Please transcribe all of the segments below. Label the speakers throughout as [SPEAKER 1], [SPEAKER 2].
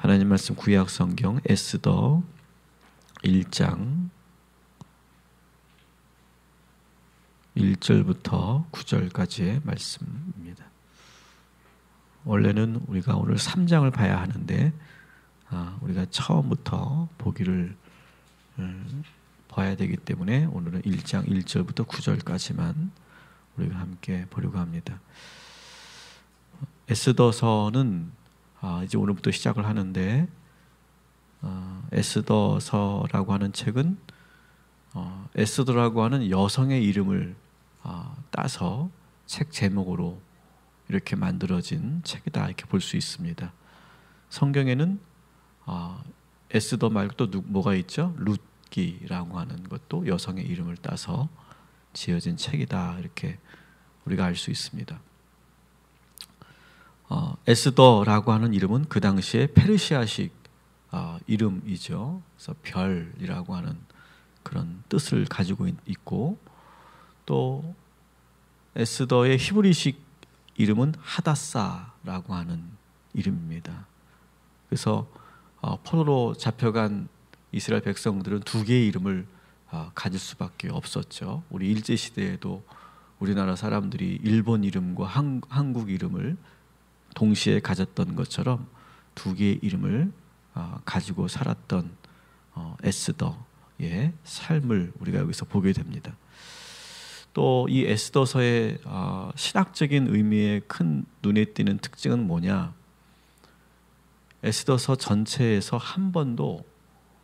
[SPEAKER 1] 하나님 말씀 구약 성경 에스더 1장 1절부터 9절까지의 말씀입니다. 원래는 우리가 오늘 3장을 봐야 하는데 우리가 처음부터 보기를 봐야 되기 때문에 오늘은 1장 1절부터 9절까지만 우리가 함께 보려고 합니다. 에스더서는 이제 오늘부터 시작을 하는데 에스더서라고 하는 책은 에스더라고 하는 여성의 이름을 따서 책 제목으로 이렇게 만들어진 책이다 이렇게 볼 수 있습니다. 성경에는 에스더 말고 또 뭐가 있죠? 룻기라고 하는 것도 여성의 이름을 따서 지어진 책이다 이렇게 우리가 알 수 있습니다. 에스더라고 하는 이름은 그 당시에 페르시아식 이름이죠. 그래서 별이라고 하는 그런 뜻을 가지고 있고, 또 에스더의 히브리식 이름은 하다사라고 하는 이름입니다. 그래서 포로로 잡혀간 이스라엘 백성들은 두 개의 이름을 가질 수밖에 없었죠. 우리 일제시대에도 우리나라 사람들이 일본 이름과 한국 이름을 동시에 가졌던 것처럼 두 개의 이름을 가지고 살았던 에스더의 삶을 우리가 여기서 보게 됩니다. 또 이 에스더서의 신학적인 의미의 큰 눈에 띄는 특징은 뭐냐? 에스더서 전체에서 한 번도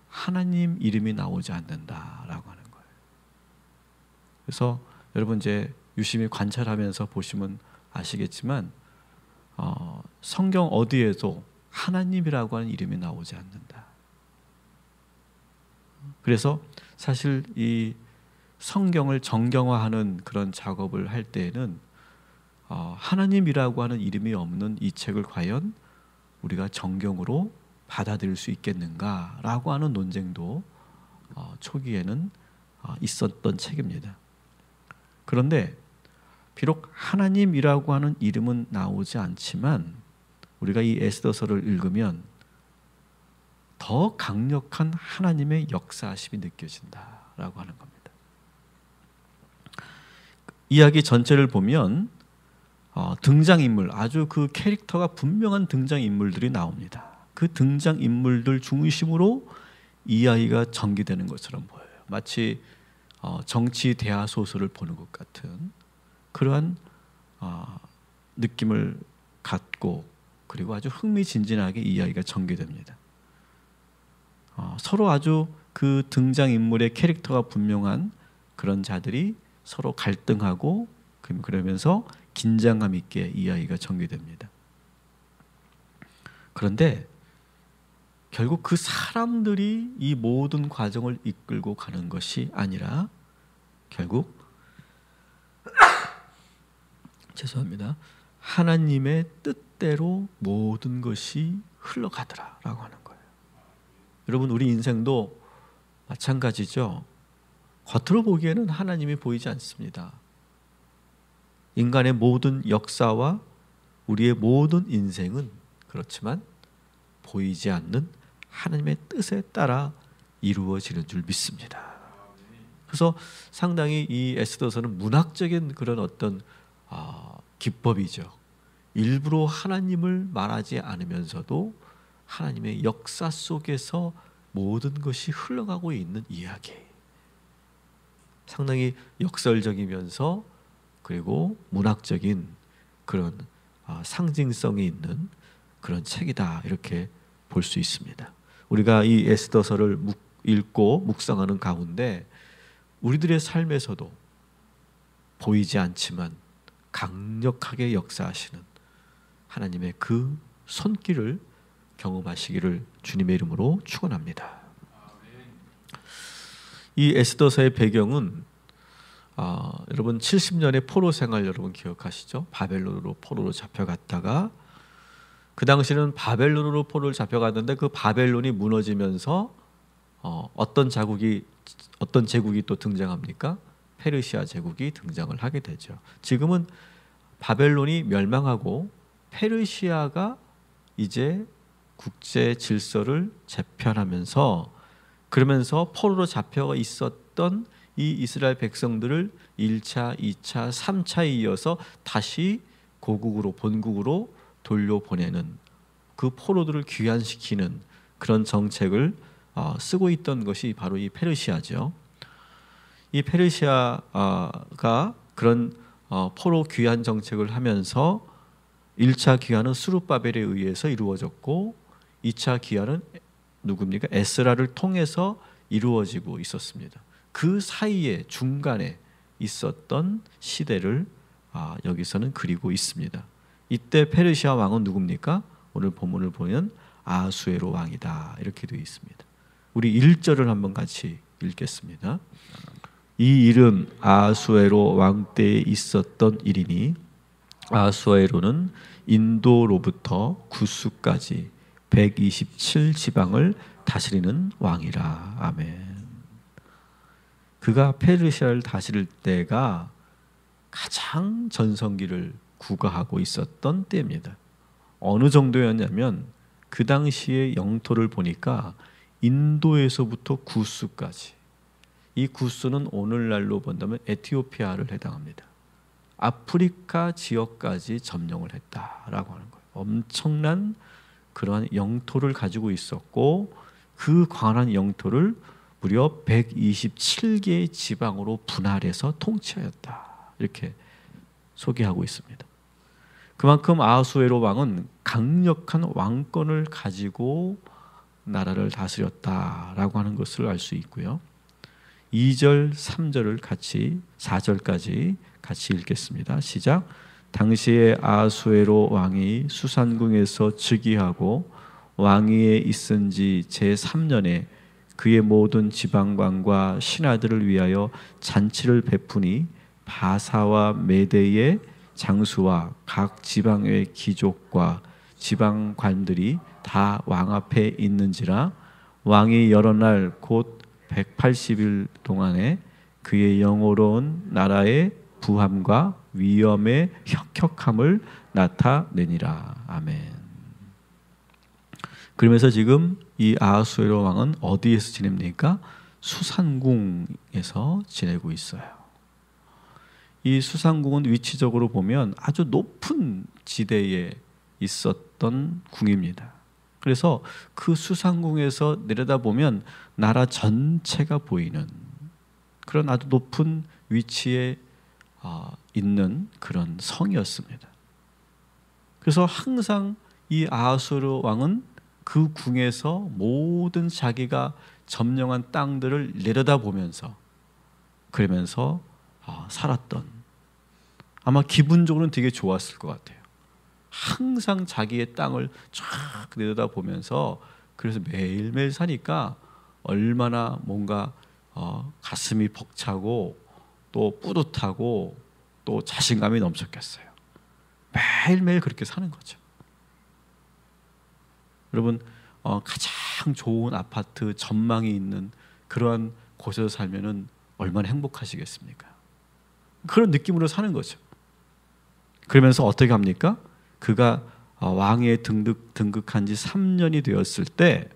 [SPEAKER 1] 하나님 이름이 나오지 않는다라고 하는 거예요. 그래서 여러분 이제 유심히 관찰하면서 보시면 아시겠지만 성경 어디에도 하나님이라고 하는 이름이 나오지 않는다. 그래서 사실 이 성경을 정경화하는 그런 작업을 할 때에는 하나님이라고 하는 이름이 없는 이 책을 과연 우리가 정경으로 받아들일 수 있겠는가라고 하는 논쟁도 초기에는 있었던 책입니다. 그런데 비록 하나님이라고 하는 이름은 나오지 않지만 우리가 이 에스더서를 읽으면 더 강력한 하나님의 역사하심이 느껴진다라고 하는 겁니다. 이야기 전체를 보면 등장인물, 아주 그 캐릭터가 분명한 등장인물들이 나옵니다. 그 등장인물들 중심으로 이야기가 전개되는 것처럼 보여요. 마치 정치 대화 소설을 보는 것 같은 그러한 느낌을 갖고, 그리고 아주 흥미진진하게 이야기가 전개됩니다. 서로 아주 그 등장인물의 캐릭터가 분명한 그런 자들이 서로 갈등하고 그러면서 긴장감 있게 이야기가 전개됩니다. 그런데 결국 그 사람들이 이 모든 과정을 이끌고 가는 것이 아니라 결국 죄송합니다. 하나님의 뜻대로 모든 것이 흘러가더라라고 하는 거예요. 여러분, 우리 인생도 마찬가지죠. 겉으로 보기에는 하나님이 보이지 않습니다. 인간의 모든 역사와 우리의 모든 인생은 그렇지만 보이지 않는 하나님의 뜻에 따라 이루어지는 줄 믿습니다. 그래서 상당히 이 에스더서는 문학적인 그런 어떤 기법이죠. 일부러 하나님을 말하지 않으면서도 하나님의 역사 속에서 모든 것이 흘러가고 있는 이야기. 상당히 역설적이면서 그리고 문학적인 그런 상징성이 있는 그런 책이다 이렇게 볼 수 있습니다. 우리가 이 에스더서를 읽고 묵상하는 가운데 우리들의 삶에서도 보이지 않지만 강력하게 역사하시는 하나님의 그 손길을 경험하시기를 주님의 이름으로 축원합니다. 이 에스더서의 배경은 여러분 70년의 포로 생활 여러분 기억하시죠? 바벨론으로 포로로 잡혀갔다가 그 당시는 바벨론으로 포로를 잡혀갔는데 그 바벨론이 무너지면서 어떤 제국이 또 등장합니까? 페르시아 제국이 등장을 하게 되죠. 지금은 바벨론이 멸망하고 페르시아가 이제 국제 질서를 재편하면서 그러면서 포로로 잡혀 있었던 이 이스라엘 백성들을 1차, 2차, 3차에 이어서 다시 고국으로 본국으로 돌려보내는 그 포로들을 귀환시키는 그런 정책을 쓰고 있던 것이 바로 이 페르시아죠. 이 페르시아가 그런 포로 귀환 정책을 하면서 1차 귀환은 수르바벨에 의해서 이루어졌고 2차 귀환은 누굽니까? 에스라를 통해서 이루어지고 있었습니다. 그 사이에 중간에 있었던 시대를 여기서는 그리고 있습니다. 이때 페르시아 왕은 누굽니까? 오늘 본문을 보면 아수에로 왕이다 이렇게 되어 있습니다. 우리 1절을 한번 같이 읽겠습니다. 이 일은 아수에로 왕 때에 있었던 일이니 아수에로는 인도로부터 구스까지 127지방을 다스리는 왕이라. 아멘. 그가 페르시아를 다스릴 때가 가장 전성기를 구가하고 있었던 때입니다. 어느 정도였냐면 그 당시의 영토를 보니까 인도에서부터 구스까지, 이 구스는 오늘날로 본다면 에티오피아를 해당합니다. 아프리카 지역까지 점령을 했다라고 하는 거예요. 엄청난 그러한 영토를 가지고 있었고 그 광활한 영토를 무려 127개의 지방으로 분할해서 통치하였다. 이렇게 소개하고 있습니다. 그만큼 아하수에로 왕은 강력한 왕권을 가지고 나라를 다스렸다라고 하는 것을 알 수 있고요. 2절, 3절을 같이 4절까지 같이 읽겠습니다. 시작. 당시에 아하수에로 왕이 수산궁에서 즉위하고 왕위에 있은 지 제3년에 그의 모든 지방관과 신하들을 위하여 잔치를 베푸니 바사와 메대의 장수와 각 지방의 귀족과 지방관들이 다 왕 앞에 있는지라. 왕이 여러 날 곧 180일 동안에 그의 영어로운 나라의 부함과 위엄의 혁혁함을 나타내니라. 아멘. 그러면서 지금 이 아하수에로 왕은 어디에서 지냅니까? 수산궁에서 지내고 있어요. 이 수산궁은 위치적으로 보면 아주 높은 지대에 있었던 궁입니다. 그래서 그 수산궁에서 내려다보면 나라 전체가 보이는 그런 아주 높은 위치에 있는 그런 성이었습니다. 그래서 항상 이 아하수에로 왕은 그 궁에서 모든 자기가 점령한 땅들을 내려다보면서 그러면서 살았던, 아마 기분적으로는 되게 좋았을 것 같아요. 항상 자기의 땅을 쫙 내려다보면서 그래서 매일매일 사니까 얼마나 뭔가 가슴이 벅차고 또 뿌듯하고 또 자신감이 넘쳤겠어요. 매일매일 그렇게 사는 거죠. 여러분, 가장 좋은 아파트 전망이 있는 그러한 곳에서 살면은 얼마나 행복하시겠습니까? 그런 느낌으로 사는 거죠. 그러면서 어떻게 합니까? 그가 왕위에 등극한 지 3년이 되었을 때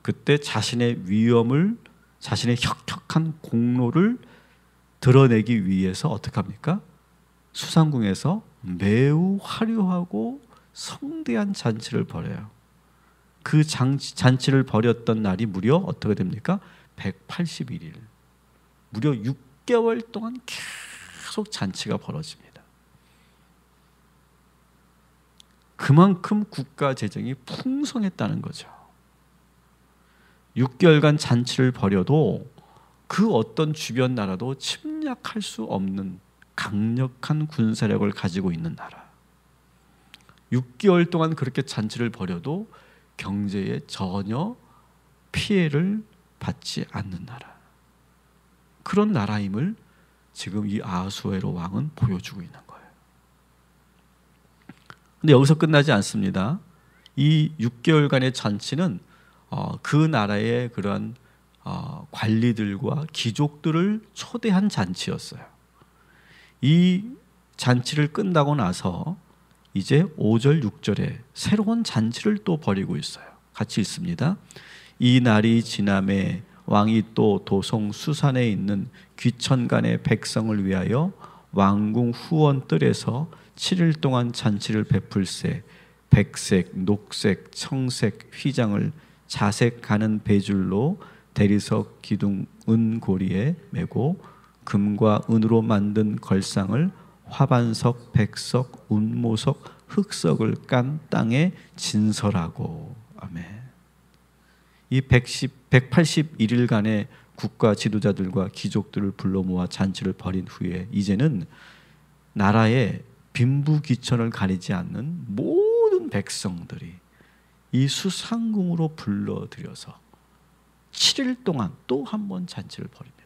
[SPEAKER 1] 그때 자신의 위엄을, 자신의 혁혁한 공로를 드러내기 위해서 어떻게 합니까? 수산궁에서 매우 화려하고 성대한 잔치를 벌여요. 그 잔치를 벌였던 날이 무려 어떻게 됩니까? 181일. 무려 6개월 동안 계속 잔치가 벌어집니다. 그만큼 국가 재정이 풍성했다는 거죠. 6개월간 잔치를 벌여도 그 어떤 주변 나라도 침략할 수 없는 강력한 군사력을 가지고 있는 나라. 6개월 동안 그렇게 잔치를 벌여도 경제에 전혀 피해를 받지 않는 나라. 그런 나라임을 지금 이 아하수에로 왕은 보여주고 있는 거예요. 근데 여기서 끝나지 않습니다. 이 6개월간의 잔치는 그 나라의 그런 관리들과 귀족들을 초대한 잔치였어요. 이 잔치를 끝나고 나서 이제 5절 6절에 새로운 잔치를 또 벌이고 있어요. 같이 읽습니다. 이 날이 지남에 왕이 또 도성 수산에 있는 귀천간의 백성을 위하여 왕궁 후원 뜰에서 7일 동안 잔치를 베풀세 백색, 녹색, 청색 휘장을 자색 가는 배줄로 대리석 기둥 은고리에 메고 금과 은으로 만든 걸상을 화반석, 백석, 운모석, 흑석을 깐 땅에 진설하고. 아멘. 이 181일간의 국가 지도자들과 귀족들을 불러 모아 잔치를 벌인 후에 이제는 나라의 빈부귀천을 가리지 않는 모든 백성들이 이 수상궁으로 불러들여서 7일 동안 또 한 번 잔치를 벌입니다.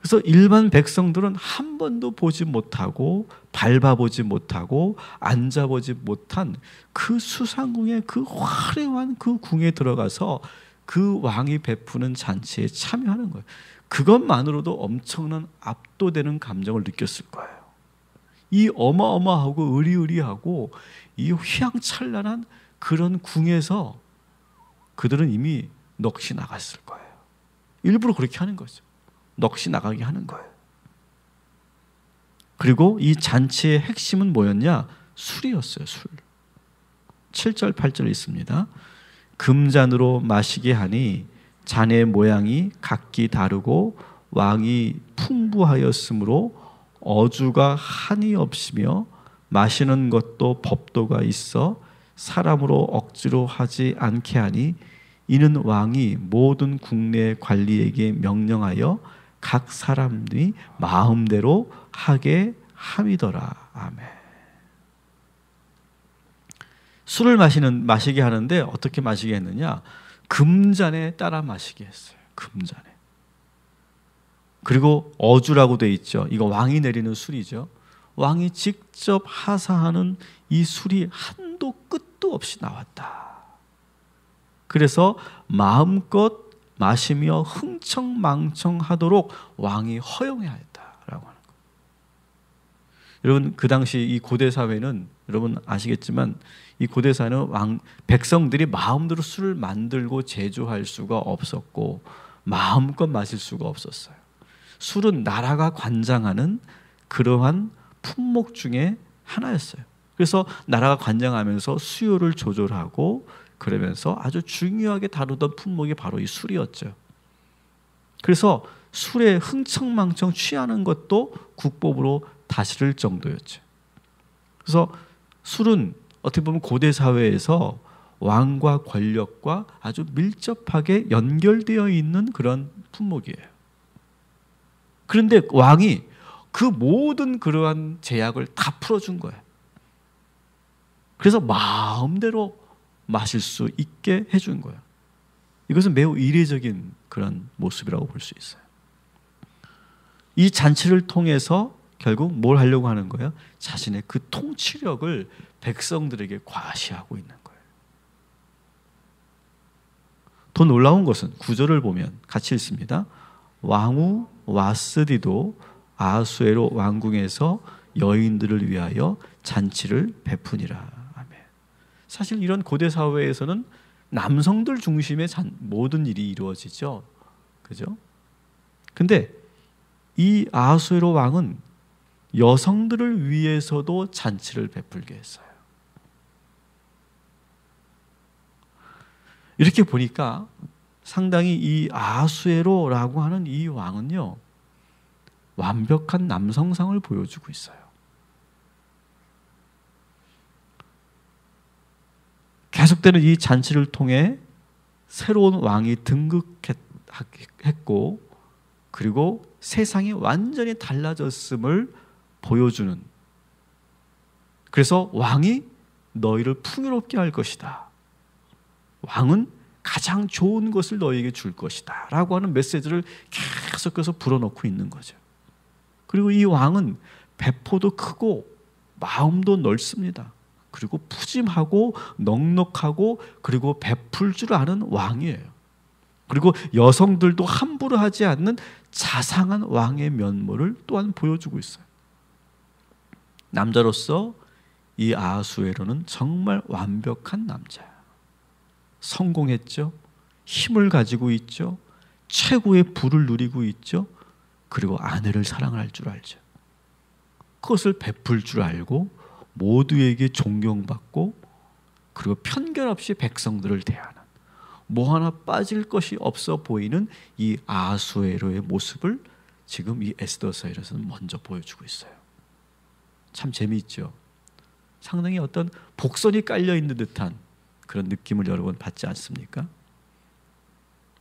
[SPEAKER 1] 그래서 일반 백성들은 한 번도 보지 못하고 밟아보지 못하고 앉아보지 못한 그 수상궁의 그 화려한 그 궁에 들어가서 그 왕이 베푸는 잔치에 참여하는 거예요. 그것만으로도 엄청난 압도되는 감정을 느꼈을 거예요. 이 어마어마하고 의리의리하고 이 휘황찬란한 그런 궁에서 그들은 이미 넋이 나갔을 거예요. 일부러 그렇게 하는 거죠. 넋이 나가게 하는 거예요. 그리고 이 잔치의 핵심은 뭐였냐? 술이었어요. 술. 7절 8절 있습니다. 금잔으로 마시게 하니 잔의 모양이 각기 다르고 왕이 풍부하였으므로 어주가 한이 없으며 마시는 것도 법도가 있어 사람으로 억지로 하지 않게 하니 이는 왕이 모든 국내 관리에게 명령하여 각 사람들이 마음대로 하게 함이더라. 아멘. 술을 마시게 하는데 어떻게 마시게 했느냐? 금잔에 따라 마시게 했어요. 금잔에. 그리고 어주라고 돼 있죠. 이거 왕이 내리는 술이죠. 왕이 직접 하사하는 이 술이 한도 끝도 없이 나왔다. 그래서 마음껏 마시며 흥청망청하도록 왕이 허용하였다라고 하는 거예요. 여러분 그 당시 이 고대 사회는 여러분 아시겠지만 이 고대 사회는 백성들이 마음대로 술을 만들고 제조할 수가 없었고 마음껏 마실 수가 없었어요. 술은 나라가 관장하는 그러한 품목 중에 하나였어요. 그래서 나라가 관장하면서 수요를 조절하고 그러면서 아주 중요하게 다루던 품목이 바로 이 술이었죠. 그래서 술에 흥청망청 취하는 것도 국법으로 다스릴 정도였죠. 그래서 술은 어떻게 보면 고대 사회에서 왕과 권력과 아주 밀접하게 연결되어 있는 그런 품목이에요. 그런데 왕이 그 모든 그러한 제약을 다 풀어준 거예요. 그래서 마음대로 마실 수 있게 해준 거예요. 이것은 매우 이례적인 그런 모습이라고 볼 수 있어요. 이 잔치를 통해서 결국 뭘 하려고 하는 거예요? 자신의 그 통치력을 백성들에게 과시하고 있는 거예요. 더 놀라운 것은 9절을 보면 같이 읽습니다. 왕후 와스디도 아하수에로 왕궁에서 여인들을 위하여 잔치를 베푸니라. 사실 이런 고대 사회에서는 남성들 중심의 모든 일이 이루어지죠. 그죠? 근데 이 아하수에로 왕은 여성들을 위해서도 잔치를 베풀게 했어요. 이렇게 보니까 상당히 이 아하수에로라고 하는 이 왕은요, 완벽한 남성상을 보여주고 있어요. 계속되는 이 잔치를 통해 새로운 왕이 등극했고 그리고 세상이 완전히 달라졌음을 보여주는, 그래서 왕이 너희를 풍요롭게 할 것이다. 왕은 가장 좋은 것을 너희에게 줄 것이다 라고 하는 메시지를 계속해서 불어넣고 있는 거죠. 그리고 이 왕은 배포도 크고 마음도 넓습니다. 그리고 푸짐하고 넉넉하고 그리고 베풀 줄 아는 왕이에요. 그리고 여성들도 함부로 하지 않는 자상한 왕의 면모를 또한 보여주고 있어요. 남자로서 이 아하수에로는 정말 완벽한 남자야. 성공했죠. 힘을 가지고 있죠. 최고의 부를 누리고 있죠. 그리고 아내를 사랑할 줄 알죠. 그것을 베풀 줄 알고 모두에게 존경받고 그리고 편견 없이 백성들을 대하는, 뭐 하나 빠질 것이 없어 보이는 이 아하수에로의 모습을 지금 이 에스더서에서는 먼저 보여주고 있어요. 참 재미있죠. 상당히 어떤 복선이 깔려 있는 듯한 그런 느낌을 여러분 받지 않습니까?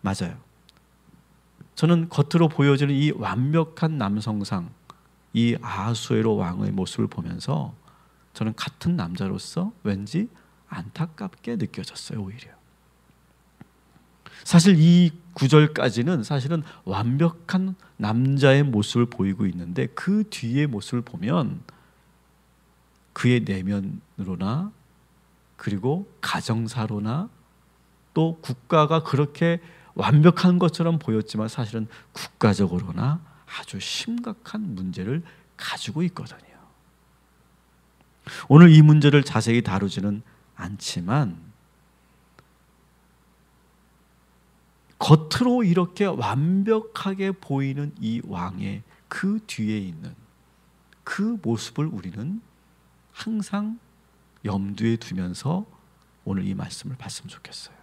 [SPEAKER 1] 맞아요. 저는 겉으로 보여지는 이 완벽한 남성상, 이 아하수에로 왕의 모습을 보면서 저는 같은 남자로서 왠지 안타깝게 느껴졌어요. 오히려 사실 이 구절까지는 사실은 완벽한 남자의 모습을 보이고 있는데 그 뒤의 모습을 보면 그의 내면으로나 그리고 가정사로나 또 국가가 그렇게 완벽한 것처럼 보였지만 사실은 국가적으로나 아주 심각한 문제를 가지고 있거든요. 오늘 이 문제를 자세히 다루지는 않지만 겉으로 이렇게 완벽하게 보이는 이 왕의 그 뒤에 있는 그 모습을 우리는 항상 염두에 두면서 오늘 이 말씀을 봤으면 좋겠어요.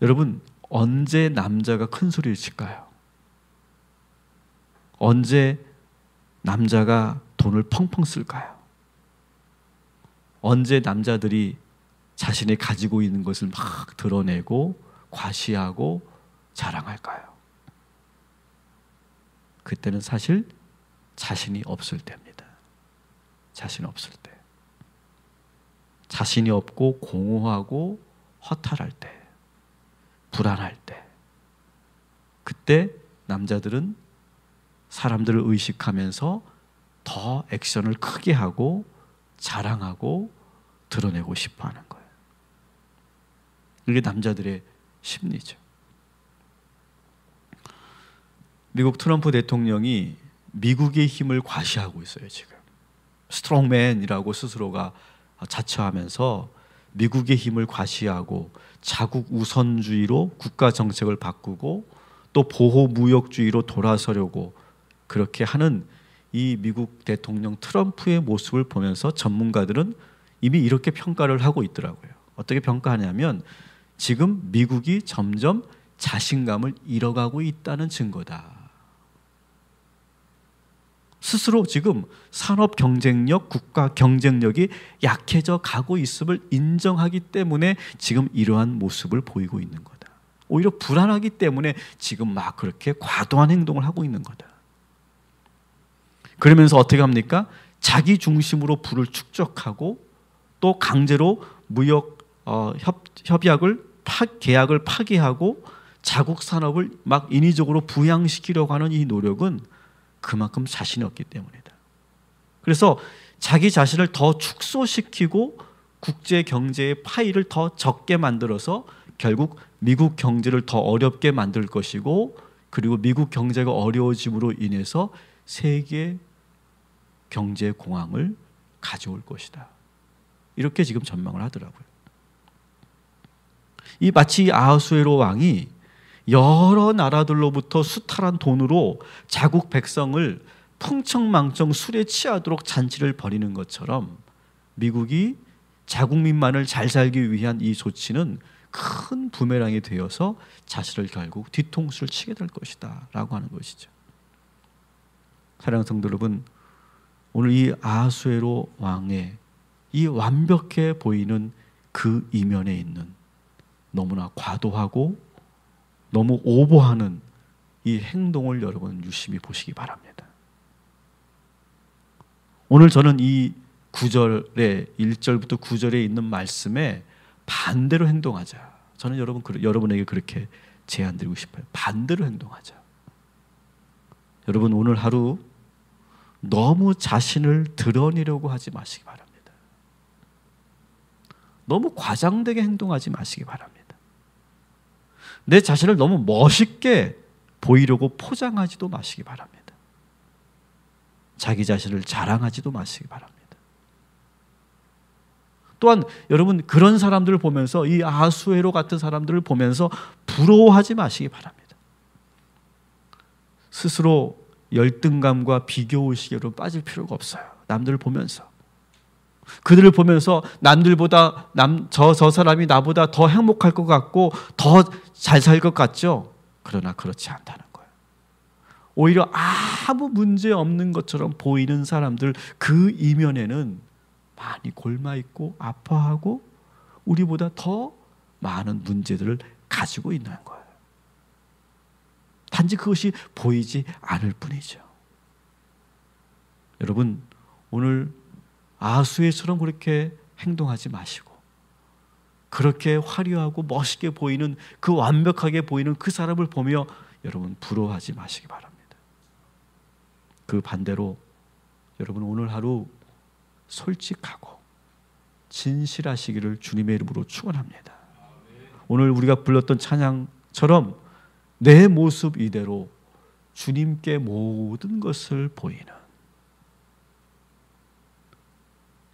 [SPEAKER 1] 여러분, 언제 남자가 큰 소리를 칠까요? 언제 남자가 돈을 펑펑 쓸까요? 언제 남자들이 자신이 가지고 있는 것을 막 드러내고 과시하고 자랑할까요? 그때는 사실 자신이 없을 때입니다. 자신 없을 때. 자신이 없고 공허하고 허탈할 때, 불안할 때, 그때 남자들은 사람들을 의식하면서 더 액션을 크게 하고 자랑하고 드러내고 싶어 하는 거예요. 이게 남자들의 심리죠. 미국 트럼프 대통령이 미국의 힘을 과시하고 있어요. 지금 스트롱맨이라고 스스로가 자처하면서 미국의 힘을 과시하고 자국 우선주의로 국가 정책을 바꾸고 또 보호무역주의로 돌아서려고 그렇게 하는 이 미국 대통령 트럼프의 모습을 보면서 전문가들은 이미 이렇게 평가를 하고 있더라고요. 어떻게 평가하냐면 지금 미국이 점점 자신감을 잃어가고 있다는 증거다. 스스로 지금 산업 경쟁력, 국가 경쟁력이 약해져 가고 있음을 인정하기 때문에 지금 이러한 모습을 보이고 있는 거다. 오히려 불안하기 때문에 지금 막 그렇게 과도한 행동을 하고 있는 거다. 그러면서 어떻게 합니까? 자기 중심으로 부를 축적하고 또 강제로 무역 협약을 계약을 파기하고 자국 산업을 막 인위적으로 부양시키려고 하는 이 노력은 그만큼 자신이 없기 때문이다. 그래서 자기 자신을 더 축소시키고 국제 경제의 파이를 더 적게 만들어서 결국 미국 경제를 더 어렵게 만들 것이고 그리고 미국 경제가 어려워짐으로 인해서 세계 경제 공황을 가져올 것이다. 이렇게 지금 전망을 하더라고요. 이 마치 아하수에로 왕이 여러 나라들로부터 수탈한 돈으로 자국 백성을 풍청망청 술에 취하도록 잔치를 벌이는 것처럼 미국이 자국민만을 잘 살기 위한 이 조치는 큰 부메랑이 되어서 자신을 결국 뒤통수를 치게 될 것이다 라고 하는 것이죠. 사랑하는 성도 여러분, 오늘 이 아하수에로 왕의 이 완벽해 보이는 그 이면에 있는 너무나 과도하고 너무 오버하는 이 행동을 여러분 유심히 보시기 바랍니다. 오늘 저는 이 9절에 1절부터 9절에 있는 말씀에 반대로 행동하자. 저는 여러분에게 그렇게 제안드리고 싶어요. 반대로 행동하자. 여러분 오늘 하루 너무 자신을 드러내려고 하지 마시기 바랍니다. 너무 과장되게 행동하지 마시기 바랍니다. 내 자신을 너무 멋있게 보이려고 포장하지도 마시기 바랍니다. 자기 자신을 자랑하지도 마시기 바랍니다. 또한 여러분 그런 사람들을 보면서 이 아하수에로 같은 사람들을 보면서 부러워하지 마시기 바랍니다. 스스로 열등감과 비교의식으로 빠질 필요가 없어요. 남들을 보면서 그들을 보면서 남들보다 저 사람이 나보다 더 행복할 것 같고 더 잘 살 것 같죠? 그러나 그렇지 않다는 거예요. 오히려 아무 문제 없는 것처럼 보이는 사람들 그 이면에는 많이 골마있고 아파하고 우리보다 더 많은 문제들을 가지고 있는 거예요. 단지 그것이 보이지 않을 뿐이죠. 여러분 오늘 아하수에처럼 그렇게 행동하지 마시고 그렇게 화려하고 멋있게 보이는 그 완벽하게 보이는 그 사람을 보며 여러분 부러워하지 마시기 바랍니다. 그 반대로 여러분 오늘 하루 솔직하고 진실하시기를 주님의 이름으로 축원합니다. 오늘 우리가 불렀던 찬양처럼 내 모습 이대로 주님께 모든 것을 보이는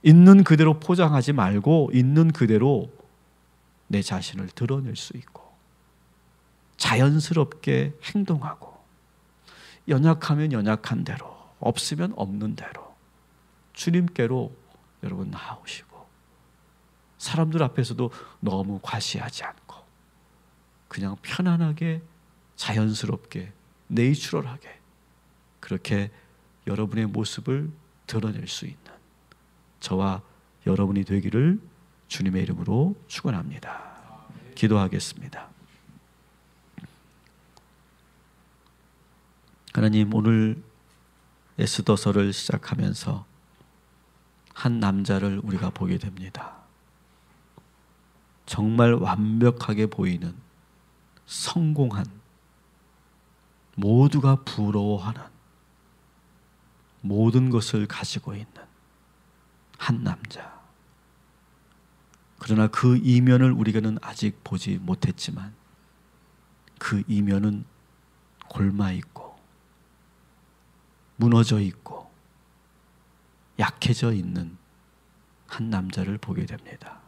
[SPEAKER 1] 있는 그대로 포장하지 말고 있는 그대로 내 자신을 드러낼 수 있고 자연스럽게 행동하고 연약하면 연약한 대로 없으면 없는 대로 주님께로 여러분 나오시고 사람들 앞에서도 너무 과시하지 않고 그냥 편안하게 자연스럽게 내추럴하게 그렇게 여러분의 모습을 드러낼 수 있는 저와 여러분이 되기를 주님의 이름으로 축원합니다. 기도하겠습니다. 하나님 오늘 에스더서를 시작하면서 한 남자를 우리가 보게 됩니다. 정말 완벽하게 보이는 성공한 모두가 부러워하는 모든 것을 가지고 있는 한 남자. 그러나 그 이면을 우리가는 아직 보지 못했지만 그 이면은 골마 있고 무너져 있고 약해져 있는 한 남자를 보게 됩니다.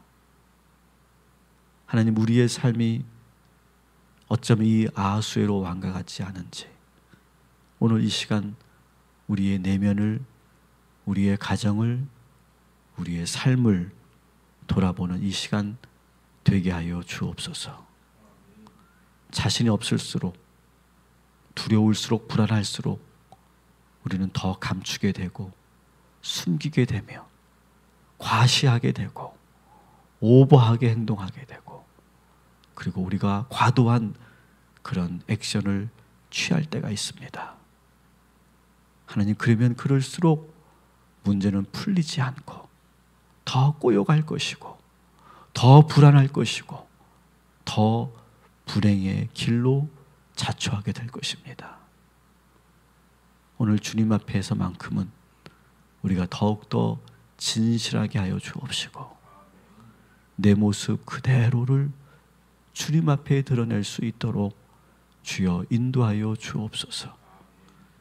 [SPEAKER 1] 하나님 우리의 삶이 어쩜 이 아하수에로 왕과 같지 않은지 오늘 이 시간 우리의 내면을 우리의 가정을 우리의 삶을 돌아보는 이 시간 되게 하여 주옵소서. 자신이 없을수록 두려울수록 불안할수록 우리는 더 감추게 되고 숨기게 되며 과시하게 되고 오버하게 행동하게 되고 그리고 우리가 과도한 그런 액션을 취할 때가 있습니다. 하나님 그러면 그럴수록 문제는 풀리지 않고 더 꼬여갈 것이고 더 불안할 것이고 더 불행의 길로 자초하게 될 것입니다. 오늘 주님 앞에서만큼은 우리가 더욱더 진실하게 하여 주옵시고 내 모습 그대로를 주님 앞에 드러낼 수 있도록 주여 인도하여 주옵소서.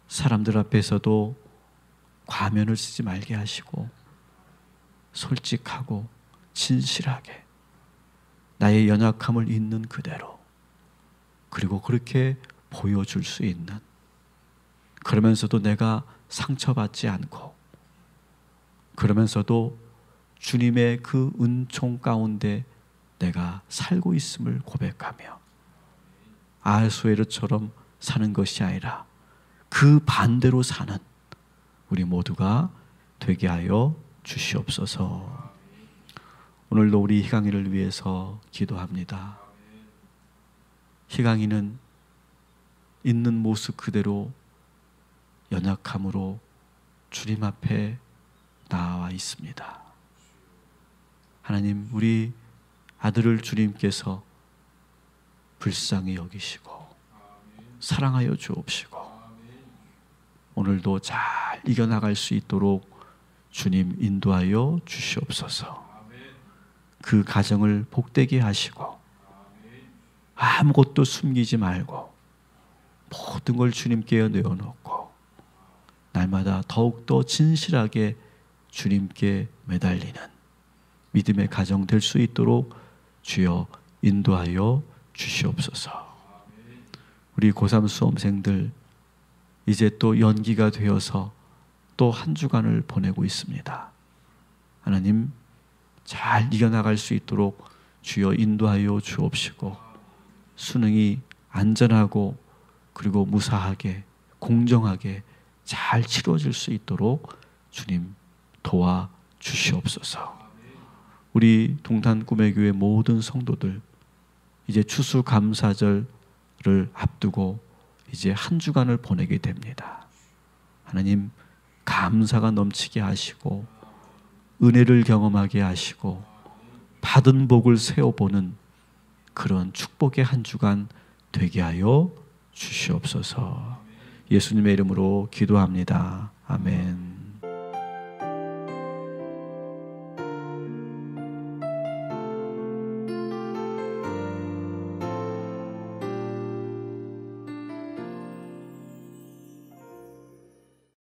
[SPEAKER 1] 사람들 앞에서도 과면을 쓰지 말게 하시고 솔직하고 진실하게 나의 연약함을 있는 그대로 그리고 그렇게 보여줄 수 있는 그러면서도 내가 상처받지 않고 그러면서도 주님의 그 은총 가운데 내가 살고 있음을 고백하며 아하수에르처럼 사는 것이 아니라 그 반대로 사는 우리 모두가 되게 하여 주시옵소서. 오늘도 우리 희강이를 위해서 기도합니다. 희강이는 있는 모습 그대로 연약함으로 주님 앞에 나와 있습니다. 하나님 우리 아들을 주님께서 불쌍히 여기시고 사랑하여 주옵시고 오늘도 잘 이겨나갈 수 있도록 주님 인도하여 주시옵소서. 그 가정을 복되게 하시고 아무것도 숨기지 말고 모든 걸 주님께 내어놓고 날마다 더욱더 진실하게 주님께 매달리는 믿음의 가정 될 수 있도록 주여 인도하여 주시옵소서. 우리 고3 수험생들 이제 또 연기가 되어서 또 한 주간을 보내고 있습니다. 하나님 잘 이겨나갈 수 있도록 주여 인도하여 주옵시고 수능이 안전하고 그리고 무사하게 공정하게 잘 치러질 수 있도록 주님 도와 주시옵소서. 우리 동탄 꿈의 교회 모든 성도들 이제 추수감사절을 앞두고 이제 한 주간을 보내게 됩니다. 하나님 감사가 넘치게 하시고 은혜를 경험하게 하시고 받은 복을 세어보는 그런 축복의 한 주간 되게 하여 주시옵소서. 예수님의 이름으로 기도합니다. 아멘.